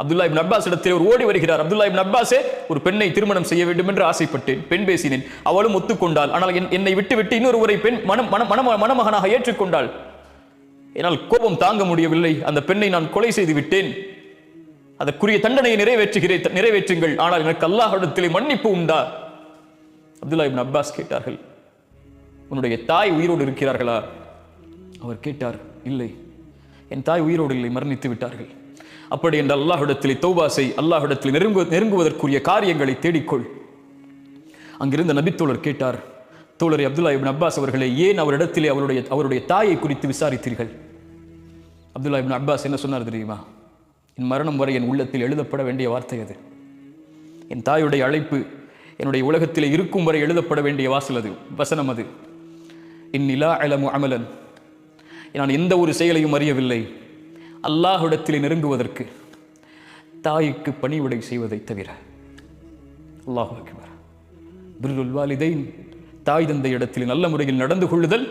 அப்துல்லா இப்னு Abbas இடத்தில் ஒரு ஓடி வருகிறார். அப்துல்லா இப்னு அப்பாஸே, ஒரு பெண்ணை திருமணம் செய்ய வேண்டும் என்று ஆசைப்பட்டேன், பெண் பேசினேன், அவளும் ஒத்துக்கொண்டாள். ஆனால் என்னை விட்டு இன்னொருவரை பெண் மணமகனாக ஏற்றுக்கொண்டாள். என்னால் கோபம் தாங்க முடியவில்லை, அந்த பெண்ணை நான் கொலை செய்து விட்டேன், அதற்குரிய தண்டனையை நிறைவேற்றுங்கள், ஆனால் எனக்கு அல்லாஹ்விடத்திலே மன்னிப்பு உண்டா? அப்துல்லா இப்னு அப்பாஸ் கேட்டார்கள், உன்னுடைய தாய் உயிரோடு இருக்கிறார்களா? அவர் கேட்டார், இல்லை, என் தாய் உயிரோடு இல்லை, மரணித்து விட்டார்கள். அப்படி என்ற அல்லாஹ்விடத்திலே தௌபா செய், அல்லாஹ்விடத்தில் நெருங்குவதற்குரிய காரியங்களை தேடிக்கொள். அங்கிருந்த நபித்தோழர் கேட்டார், தோழரை அப்துல்லா இப்னு அப்பாஸ் அவர்களே, ஏன் அவரிடத்திலே அவருடைய தாயை குறித்து விசாரித்தீர்கள்? அப்துல்லா இப்னு அப்பாஸ் என்ன சொன்னார் தெரியுமா? என் மரணம் வரை என் உள்ளத்தில் எழுதப்பட வேண்டிய வார்த்தை அது. என் தாயுடைய அழைப்பு என்னுடைய உலகத்திலே இருக்கும் வரை எழுதப்பட வேண்டிய வாசல் அது, வசனம் அது. இன்னிலா அலமு அமலன், நான் எந்த ஒரு செயலையும் அறியவில்லை அல்லாஹ்விடத்திலே நெருங்குவதற்கு தாய்க்கு பணிவிடை செய்வதை தவிர. அல்லாஹு அக்பர். பிர்ருல் வாலிதைன், தாய் தந்தை இடத்தில் நல்ல முறையில் நடந்து கொள்ளுதல்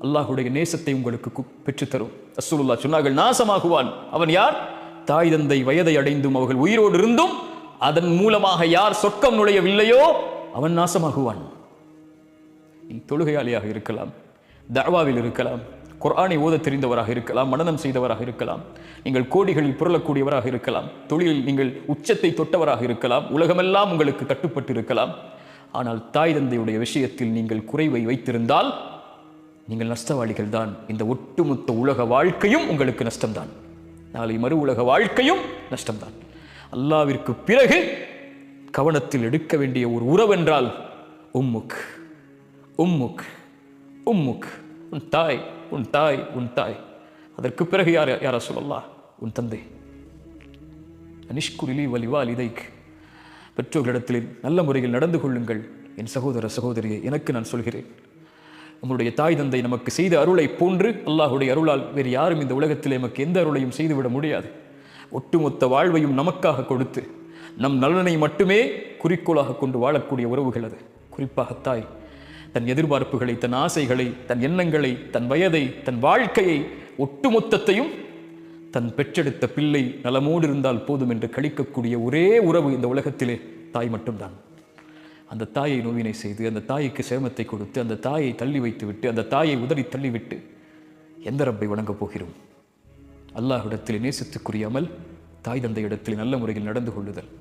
அல்லாஹுடைய நேசத்தை உங்களுக்கு பெற்றுத்தரும். ரசூலுல்லாஹ் சொன்னார்கள், நாசமாகுவான் அவன் யார்? தாய் தந்தை வயதை அடைந்தும் அவர்கள் உயிரோடு இருந்தும் அதன் மூலமாக யார் சொர்க்கம் நுழையவில்லையோ அவன் நாசமாகுவான். நீ தொழுகையாளியாக இருக்கலாம், தஅவாவில் இருக்கலாம், குர்ஆனை ஓத தெரிந்தவராக இருக்கலாம், மனனம் செய்தவராக இருக்கலாம், நீங்கள் கோடிகளில் புரளக்கூடியவராக இருக்கலாம், தொழிலில் நீங்கள் உச்சத்தை தொட்டவராக இருக்கலாம், உலகமெல்லாம் உங்களுக்கு கட்டுப்பட்டு இருக்கலாம். ஆனால் தாய் தந்தையுடைய விஷயத்தில் நீங்கள் குறைவை வைத்திருந்தால் நீங்கள் நஷ்டவாளிகள் தான். இந்த ஒட்டுமொத்த உலக வாழ்க்கையும் உங்களுக்கு நஷ்டம்தான், நாளை மறு உலக வாழ்க்கையும் நஷ்டம்தான். அல்லாவிற்கு பிறகு கவனத்தில் எடுக்க வேண்டிய ஒரு உறவென்றால் உம்முக் உம்முக் உம்முக், உன் தாய், உன் தாய், உன் தாய். அதற்கு பிறகு யார் ரசூலல்லாஹ்? உன் தந்தை. அனிஷ்குரிலி வலிவாலிதைக், பெற்றோர்களிடத்தில் நல்ல முறையில் நடந்து கொள்ளுங்கள். என் சகோதர சகோதரியை, எனக்கு நான் சொல்கிறேன், நம்முடைய தாய் தந்தை நமக்கு செய்த அருளை போன்று அல்லாஹுடைய அருளால் வேறு யாரும் இந்த உலகத்திலே நமக்கு எந்த அருளையும் செய்துவிட முடியாது. ஒட்டுமொத்த வாழ்வையும் நமக்காக கொடுத்து நம் நலனை மட்டுமே குறிக்கோளாக கொண்டு வாழக்கூடிய உறவுகள் அது. குறிப்பாக தாய் தன் எதிர்பார்ப்புகளை, தன் ஆசைகளை, தன் எண்ணங்களை, தன் வயதை, தன் வாழ்க்கையை, ஒட்டுமொத்தத்தையும் தன் பெற்றெடுத்த பிள்ளை நலமோடு இருந்தால் போதும் என்று கழிக்கக்கூடிய ஒரே உறவு இந்த உலகத்திலே தாய் மட்டும்தான். அந்த தாயை நோவினை செய்து, அந்த தாய்க்கு சேமத்தை கொடுத்து, அந்த தாயை தள்ளி வைத்து விட்டு, அந்த தாயை உதறி தள்ளிவிட்டு எந்த ரப்பை வணங்கப் போகிறோம்? அல்லாஹ்விடத்தில் நேசத்துக்குரிய அமல் தாய் தந்தை இடத்தில் நல்ல முறையில் நடந்து கொள்ளுதல்.